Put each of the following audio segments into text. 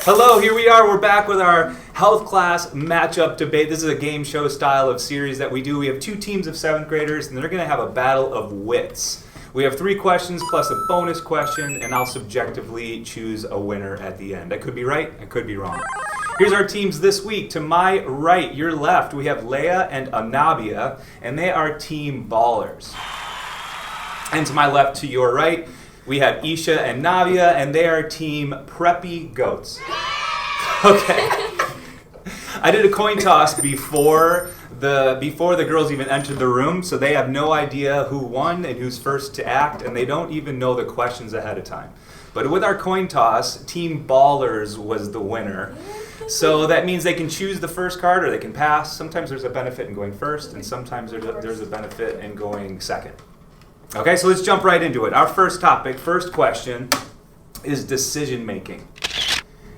Hello, here we are. We're back with our health class matchup debate. This is a game show style of series that we do. We have two teams of 7th graders, and they're going to have a battle of wits. We have 3 questions plus a bonus question, and I'll subjectively choose a winner at the end. I could be right, I could be wrong. Here's our teams this week. To my right, your left, we have Leia and Anabia, and they are Team Ballerz. And to my left, to your right, we have Isha and Navya, and they are Team Preppy Goats. Okay. I did a coin toss before the girls even entered the room, so they have no idea who won and who's first to act, and they don't even know the questions ahead of time. But with our coin toss, Team Ballerz was the winner. So that means they can choose the first card or they can pass. Sometimes there's a benefit in going first, and sometimes there's a benefit in going second. Okay, so let's jump right into it. Our first topic, first question, is decision making.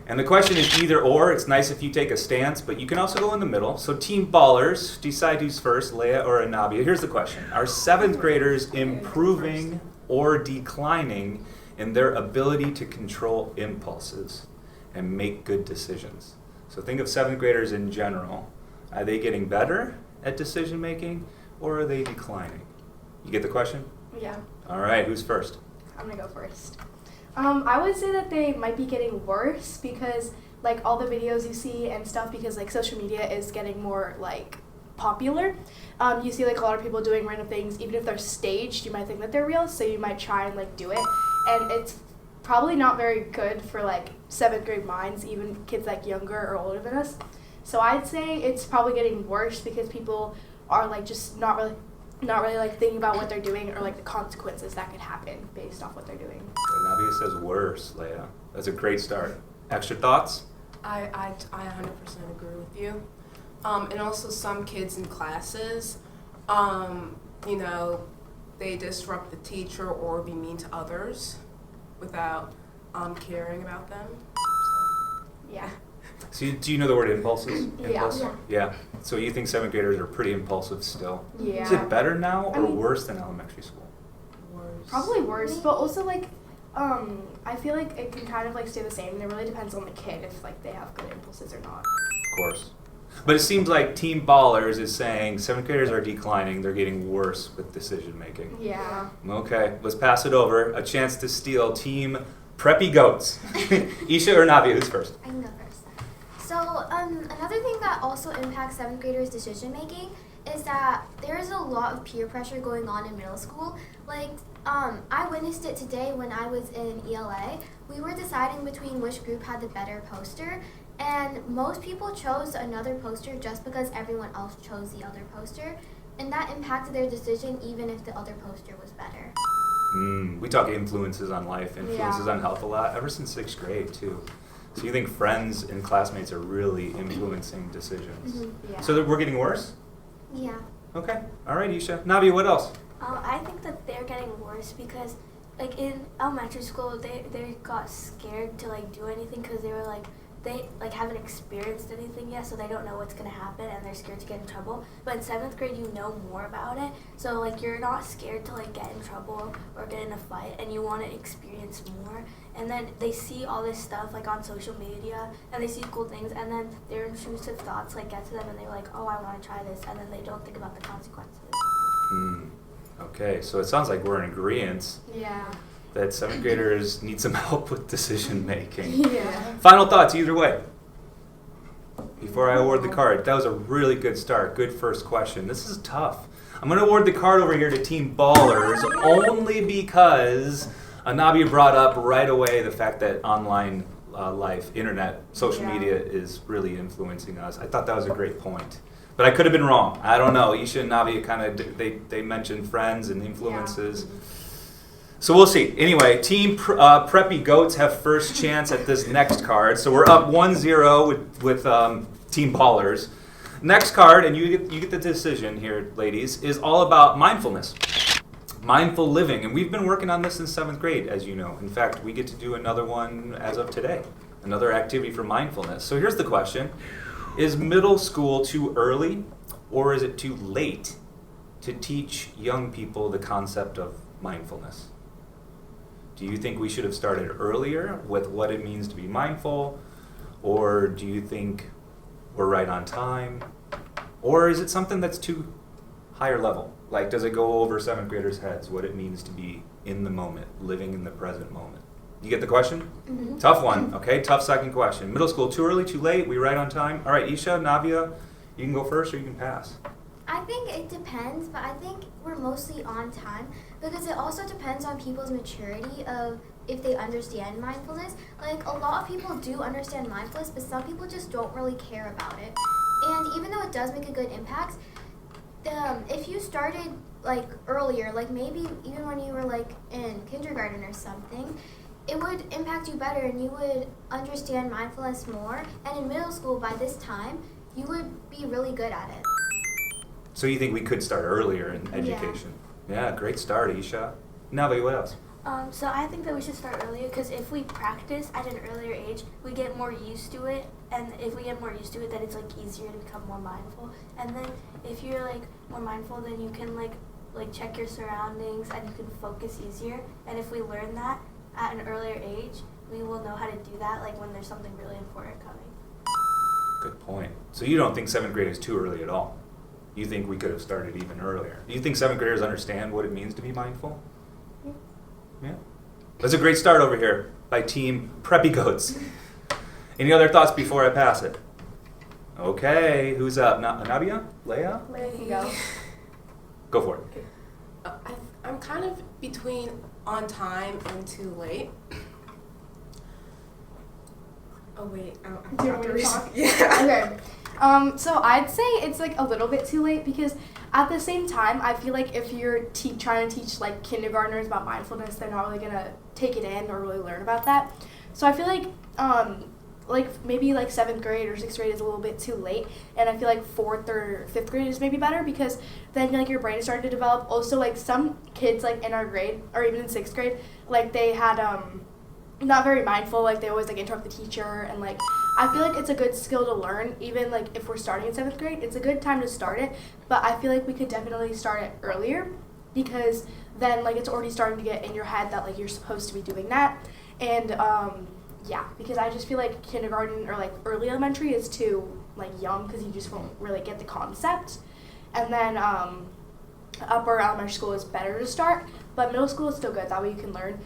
And the question is either or. It's nice if you take a stance, but you can also go in the middle. So Team Ballerz, decide who's first, Leia or Anabia. Here's the question. Are 7th graders improving or declining in their ability to control impulses and make good decisions? So think of 7th graders in general. Are they getting better at decision making or are they declining? You get the question? Yeah. All right, who's first? I'm going to go first. I would say that they might be getting worse because, like, all the videos you see and stuff, because, like, social media is getting more, like, popular. You see, like, a lot of people doing random things. Even if they're staged, you might think that they're real, so you might try and, like, do it. And it's probably not very good for, like, 7th grade minds, even kids, like, younger or older than us. So I'd say it's probably getting worse because people are, like, just not really like thinking about what they're doing or like the consequences that could happen based off what they're doing. Navya says worse, Leia. That's a great start. Extra thoughts? I 100% agree with you. And also some kids in classes, they disrupt the teacher or be mean to others without caring about them. Yeah. So do you know the word impulses? Yeah. Impulse? Yeah. So you think 7th graders are pretty impulsive still? Yeah. Is it better now or I mean, worse than elementary school? Worse. Probably worse, but also like I feel like it can kind of like stay the same, and it really depends on the kid if like they have good impulses or not. Of course. But it seems like Team Ballerz is saying 7th graders are declining, they're getting worse with decision making. Yeah. Okay, let's pass it over. A chance to steal Team Preppy Goats. Isha or Navya, who's first? I can go first. So another thing that also impacts 7th graders' decision making is that there is a lot of peer pressure going on in middle school. Like, I witnessed it today when I was in ELA. We were deciding between which group had the better poster, and most people chose another poster just because everyone else chose the other poster, and that impacted their decision even if the other poster was better. We talk influences on life, influences on health a lot, ever since 6th grade too. So you think friends and classmates are really influencing decisions? Mm-hmm. Yeah. So that we're getting worse? Yeah. Okay. All right, Isha. Navya, what else? I think that they're getting worse because, like, in elementary school, they got scared to, like, do anything because they were, like, they, like, haven't experienced anything yet, so they don't know what's going to happen, and they're scared to get in trouble. But in 7th grade, you know more about it, so, like, you're not scared to, like, get in trouble or get in a fight, and you want to experience more. And then they see all this stuff, like, on social media, and they see cool things, and then their intrusive thoughts, like, get to them, and they're like, oh, I want to try this, and then they don't think about the consequences. Okay, so it sounds like we're in agreement Yeah. that 7th graders need some help with decision making. Yeah. Final thoughts either way. Before I award the card, that was a really good start. Good first question. This is tough. I'm going to award the card over here to Team Ballerz only because Anabia brought up right away the fact that online life, internet, social media is really influencing us. I thought that was a great point. But I could have been wrong. I don't know. Isha and Navya kind of, they mentioned friends and influences. Yeah. So we'll see. Anyway, Team Preppy Goats have first chance at this next card. So we're up 1-0 with Team Ballerz. Next card, and you get the decision here, ladies, is all about mindfulness. Mindful living. And we've been working on this in 7th grade, as you know. In fact, we get to do another one as of today. Another activity for mindfulness. So here's the question. Is middle school too early or is it too late to teach young people the concept of mindfulness? Do you think we should have started earlier with what it means to be mindful? Or do you think we're right on time? Or is it something that's too higher level? Like, does it go over 7th graders' heads, what it means to be in the moment, living in the present moment? You get the question? Mm-hmm. Tough one, okay? Tough second question. Middle school, too early, too late? We right on time? All right, Isha, Navya, you can go first or you can pass. I think it depends, but I think we're mostly on time because it also depends on people's maturity of if they understand mindfulness. Like, a lot of people do understand mindfulness, but some people just don't really care about it. And even though it does make a good impact, if you started like earlier, like maybe even when you were like in kindergarten or something, it would impact you better and you would understand mindfulness more. And in middle school, by this time, you would be really good at it. So you think we could start earlier in education? Yeah, great start, Isha. Navya, what else? So I think that we should start earlier because if we practice at an earlier age, we get more used to it. And if we get more used to it, then it's like easier to become more mindful. And then if you're like more mindful, then you can like check your surroundings and you can focus easier. And if we learn that at an earlier age, we will know how to do that like when there's something really important coming. Good point. So you don't think 7th grade is too early at all? You think we could have started even earlier? Do you think 7th graders understand what it means to be mindful? Yeah. That's a great start over here by Team Preppy Goats. Any other thoughts before I pass it? Okay, who's up? Anabia? Leia? Leia can go. Go for it. I'm kind of between on time and too late. Oh wait, Do you want me to talk? Yeah. Okay. So I'd say it's like a little bit too late because at the same time, I feel like if you're trying to teach like kindergartners about mindfulness, they're not really gonna take it in or really learn about that. So I feel like maybe like 7th grade or 6th grade is a little bit too late, and I feel like 4th or 5th grade is maybe better because then like your brain is starting to develop. Also, like some kids like in our grade or even in 6th grade, like they had not very mindful, like they always like interrupt the teacher, and like I feel like it's a good skill to learn. Even like if we're starting in 7th grade, it's a good time to start it, but I feel like we could definitely start it earlier because then like it's already starting to get in your head that like you're supposed to be doing that. And yeah, because I just feel like kindergarten or like early elementary is too like young because you just won't really get the concept. And then upper elementary school is better to start, but middle school is still good, that way you can learn.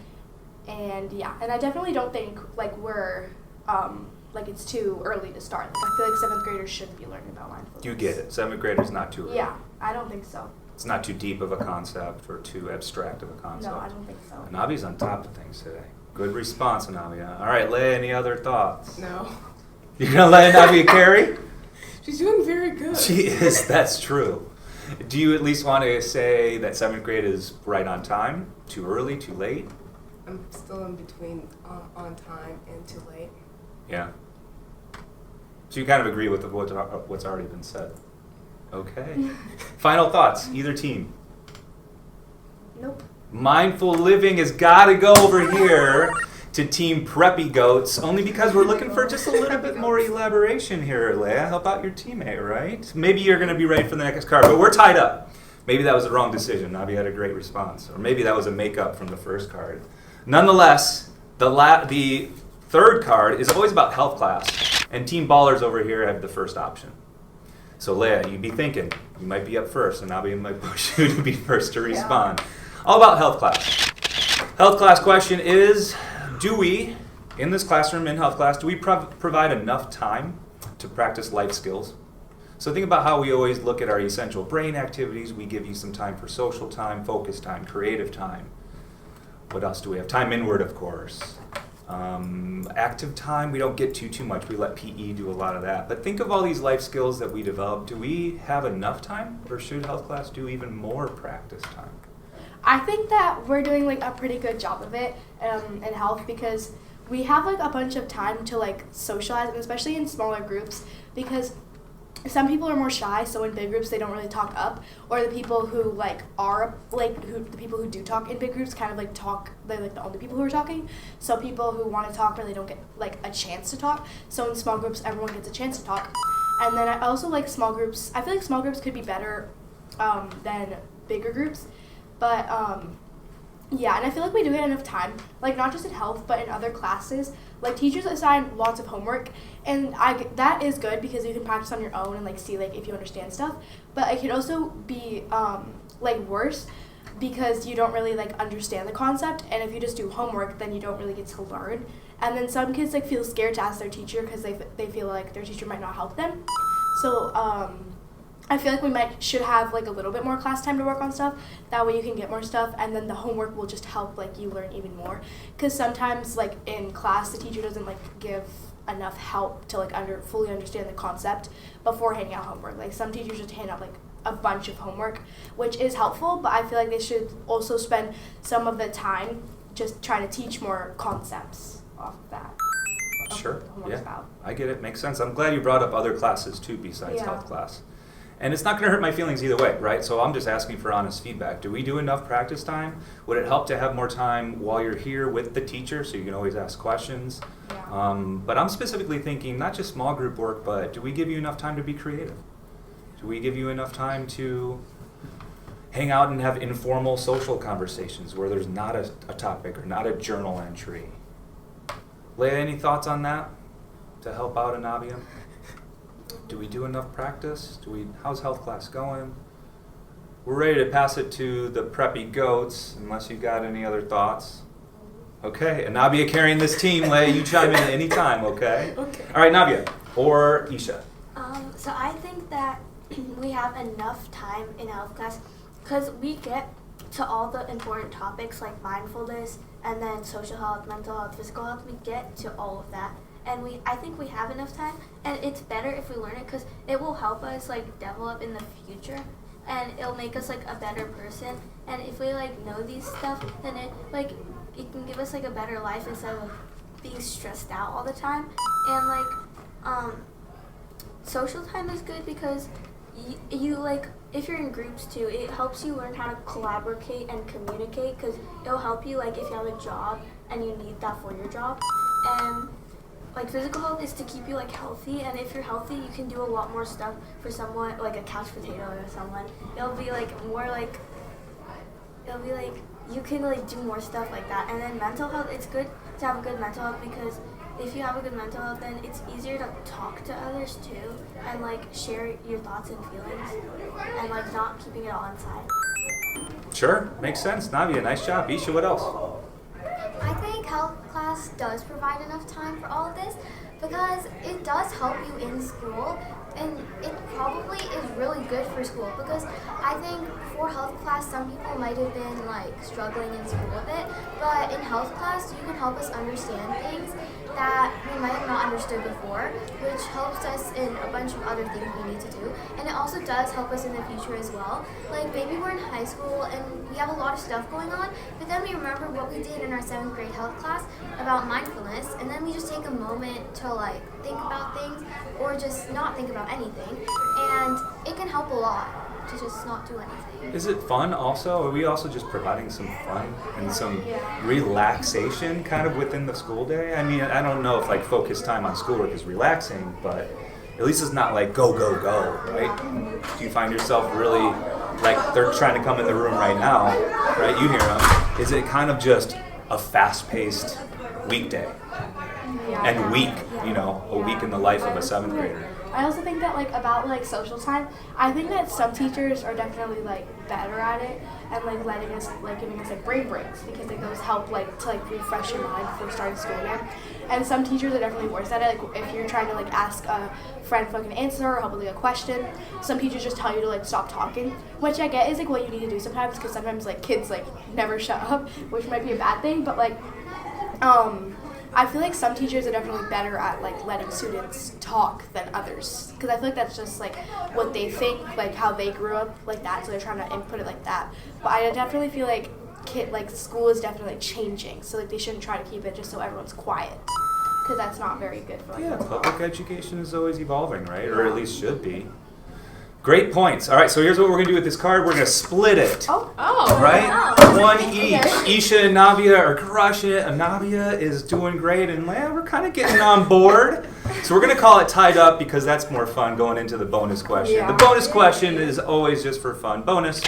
And yeah, and I definitely don't think like we're like it's too early to start. Like, I feel like 7th graders shouldn't be learning about mindfulness. You get it. 7th graders not too early. Yeah, I don't think so. It's not too deep of a concept or too abstract of a concept. No, I don't think so. Anabia's on top of things today. Good response, Anabia. All right, Leia, any other thoughts? No. You're going to let Anabia carry? She's doing very good. She is, that's true. Do you at least want to say that 7th grade is right on time? Too early, too late? I'm still in between on time and too late. Yeah. So you kind of agree with what's already been said. Okay. Final thoughts, either team. Nope. Mindful living has got to go over here to Team Preppy Goats, only because we're looking for just a little bit more elaboration here, Leia. Help out your teammate, right? Maybe you're going to be ready for the next card, but we're tied up. Maybe that was the wrong decision. Navi had a great response. Or maybe that was a makeup from the first card. Nonetheless, the third card is always about health class, and Team Ballerz over here have the first option. So Leia, you'd be thinking, you might be up first, and Navi might push you to be first to respond. Yeah. All about health class. Health class question is, do we, in this classroom, in health class, do we provide enough time to practice life skills? So think about how we always look at our essential brain activities. We give you some time for social time, focus time, creative time. What else do we have? Time inward, of course. Active time, we don't get too much. We let PE do a lot of that. But think of all these life skills that we develop. Do we have enough time, or should health class do even more practice time? I think that we're doing like a pretty good job of it in health because we have like a bunch of time to like socialize, and especially in smaller groups, because some people are more shy, so in big groups they don't really talk up, or the people who like are like the people who do talk in big groups kind of like talk, they're like the only people who are talking. So people who want to talk really don't get like a chance to talk. So in small groups everyone gets a chance to talk. And then I also like small groups. I feel like small groups could be better than bigger groups. But yeah, and I feel like we do get enough time, like not just in health, but in other classes. like teachers assign lots of homework, and that is good because you can practice on your own and like see like if you understand stuff. But it can also be like worse because you don't really like understand the concept, and if you just do homework, then you don't really get to learn. And then some kids like feel scared to ask their teacher because they feel like their teacher might not help them. So I feel like we should have like a little bit more class time to work on stuff. That way you can get more stuff, and then the homework will just help like you learn even more. Because sometimes like in class the teacher doesn't like give enough help to like fully understand the concept before handing out homework. Like some teachers just hand out like a bunch of homework, which is helpful, but I feel like they should also spend some of the time just trying to teach more concepts off of that. Sure. Homework's Yeah. about. I get it. Makes sense. I'm glad you brought up other classes too besides Yeah. health class. And it's not going to hurt my feelings either way, right? So I'm just asking for honest feedback. Do we do enough practice time? Would it help to have more time while you're here with the teacher so you can always ask questions? Yeah. But I'm specifically thinking not just small group work, but do we give you enough time to be creative? Do we give you enough time to hang out and have informal social conversations where there's not a topic or not a journal entry? Leia, any thoughts on that to help out Anabia? Do we do enough practice? How's health class going? We're ready to pass it to the Preppy Goats, unless you got any other thoughts. Okay, Anabia carrying this team. Leia, you chime in at any time, okay? Okay. All right, Navya or Isha. So I think that we have enough time in health class because we get to all the important topics like mindfulness and then social health, mental health, physical health. We get to all of that. And I think we have enough time, and it's better if we learn it because it will help us like develop in the future, and it'll make us like a better person. And if we like know these stuff, then it can give us like a better life instead of being stressed out all the time. And like social time is good because you like if you're in groups too, it helps you learn how to collaborate and communicate because it'll help you like if you have a job and you need that for your job. And like physical health is to keep you like healthy, and if you're healthy you can do a lot more stuff for someone like a couch potato or someone. It'll be like you can like do more stuff like that. And then mental health, it's good to have a good mental health because if you have a good mental health then it's easier to talk to others too and like share your thoughts and feelings and like not keeping it all inside. Sure, makes sense. Navya, nice job. Isha, what else? I think health class does provide enough time for all of this because it does help you in school, and it probably is really good for school because I think for health class some people might have been like struggling in school a bit, but in health class you can help us understand things that we might have not understood before, which helps us in a bunch of other things we need to do. And it also does help us in the future as well. Like maybe we're in high school and we have a lot of stuff going on, but then we remember what we did in our 7th grade health class about mindfulness, and then we just take a moment to like think about things or just not think about anything. And it can help a lot to just not do anything. Is it fun also? Are we also just providing some fun and some relaxation kind of within the school day? I mean, I don't know if like focused time on schoolwork is relaxing, but at least it's not like go, go, go, right? Do you find yourself really like they're trying to come in the room right now, right? You hear them. Is it kind of just a fast-paced weekday and week, a week in the life of a 7th grader? I also think that like about like social time, I think that some teachers are definitely like better at it and like letting us like giving us like brain breaks because like those help like to like refresh your mind before starting school again. And some teachers are definitely worse at it. Like if you're trying to like ask a friend for like an answer or help with like a question, some teachers just tell you to like stop talking, which I get is like what you need to do sometimes because sometimes like kids like never shut up, which might be a bad thing, but like I feel like some teachers are definitely better at like letting students talk than others because I feel like that's just like what they think, like how they grew up like that, so they're trying to input it like that. But I definitely feel like school is definitely changing, so like they shouldn't try to keep it just so everyone's quiet because that's not very good for like Yeah, mental health. public education is always evolving, right? Or at least should be. Great points. All right, so here's what we're going to do with this card. We're going to split it. Oh. Right? One each. Isha and Navya are crushing it. Anabia is doing great. And we're kind of getting on board. So we're going to call it tied up because that's more fun going into the bonus question. Yeah. The bonus question is always just for fun. Bonus.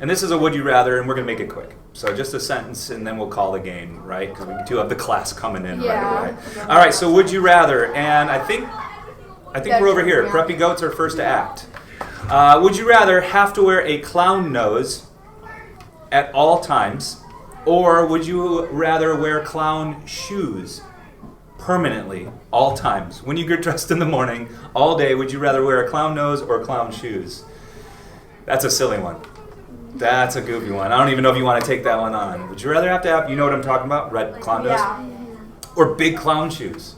And this is a would you rather, and we're going to make it quick. So just a sentence, and then we'll call the game, right? Because we do have the class coming in right away. All right, so would you rather, and I think we're over here. Preppy Goats are first to act. Would you rather have to wear a clown nose at all times, or would you rather wear clown shoes permanently, all times? When you get dressed in the morning, all day, would you rather wear a clown nose or clown shoes? That's a silly one. That's a goofy one. I don't even know if you want to take that one on. Would you rather have to have, you know what I'm talking about? Red clown nose? Yeah. Or big clown shoes?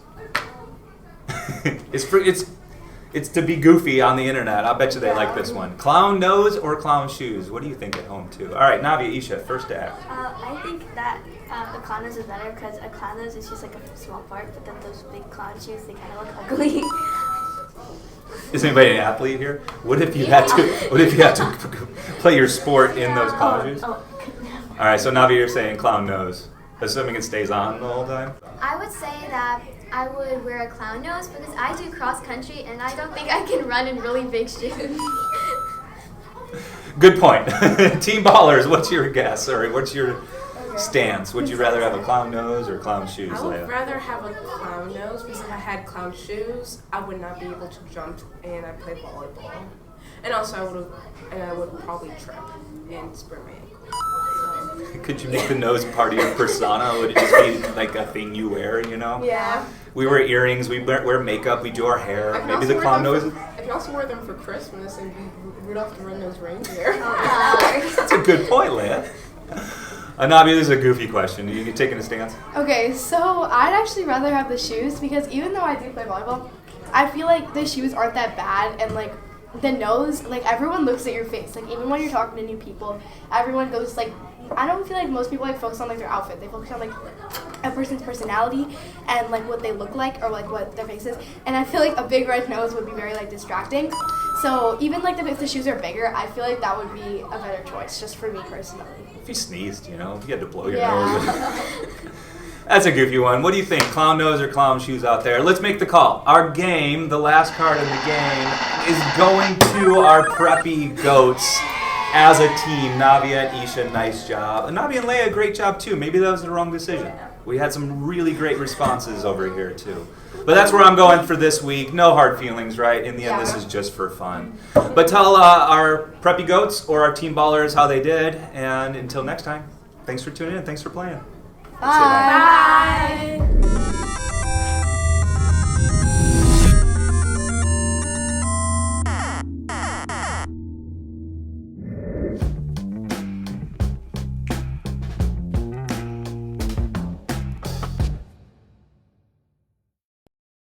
It's to be goofy on the internet. I'll bet you they like this one. Clown nose or clown shoes? What do you think at home too? All right, Navya, Isha, first to act. I think that a clown nose is better because a clown nose is just like a small part, but then those big clown shoes, they kind of look ugly. Is anybody an athlete here? What if you had to play your sport in those clown shoes? All right, so Navya, you're saying clown nose, assuming it stays on the whole time. I would say that I would wear a clown nose because I do cross country and I don't think I can run in really big shoes. Good point. Team Ballerz, what's your guess, or what's your stance? Would you rather have a clown nose or clown shoes, I would Leia? rather have a clown nose because if I had clown shoes, I would not be able to jump and I play volleyball. And also I would probably trip and sprain my ankle. So. Could you make the nose part of your persona? Would it just be like a thing you wear, you know? Yeah. We wear earrings, we wear makeup, we do our hair. I can Maybe also the wear clown them nose. I can also wear them for Christmas and be Rudolph the Red-Nosed Reindeer. That's a good point, Leia. Anabia, this is a goofy question. You taking a stance? Okay, so I'd actually rather have the shoes because even though I do play volleyball, I feel like the shoes aren't that bad, and like the nose, like everyone looks at your face. Like even when you're talking to new people, everyone goes like, I don't feel like most people like focus on like their outfit. They focus on like a person's personality and like what they look like or like what their face is. And I feel like a big red nose would be very like distracting. So even like if the shoes are bigger, I feel like that would be a better choice just for me personally. If you sneezed, you know, if you had to blow your Yeah. nose. That's a goofy one. What do you think? Clown nose or clown shoes out there? Let's make the call. Our game, the last card of the game, is going to our Preppy Goats as a team. Navya and Isha, nice job. And Navya and Leia, great job too. Maybe that was the wrong decision. We had some really great responses over here too. But that's where I'm going for this week. No hard feelings, right? In the end, this is just for fun. But tell our Preppy Goats or our Team Ballers how they did. And until next time, thanks for tuning in. Thanks for playing. Bye. Bye.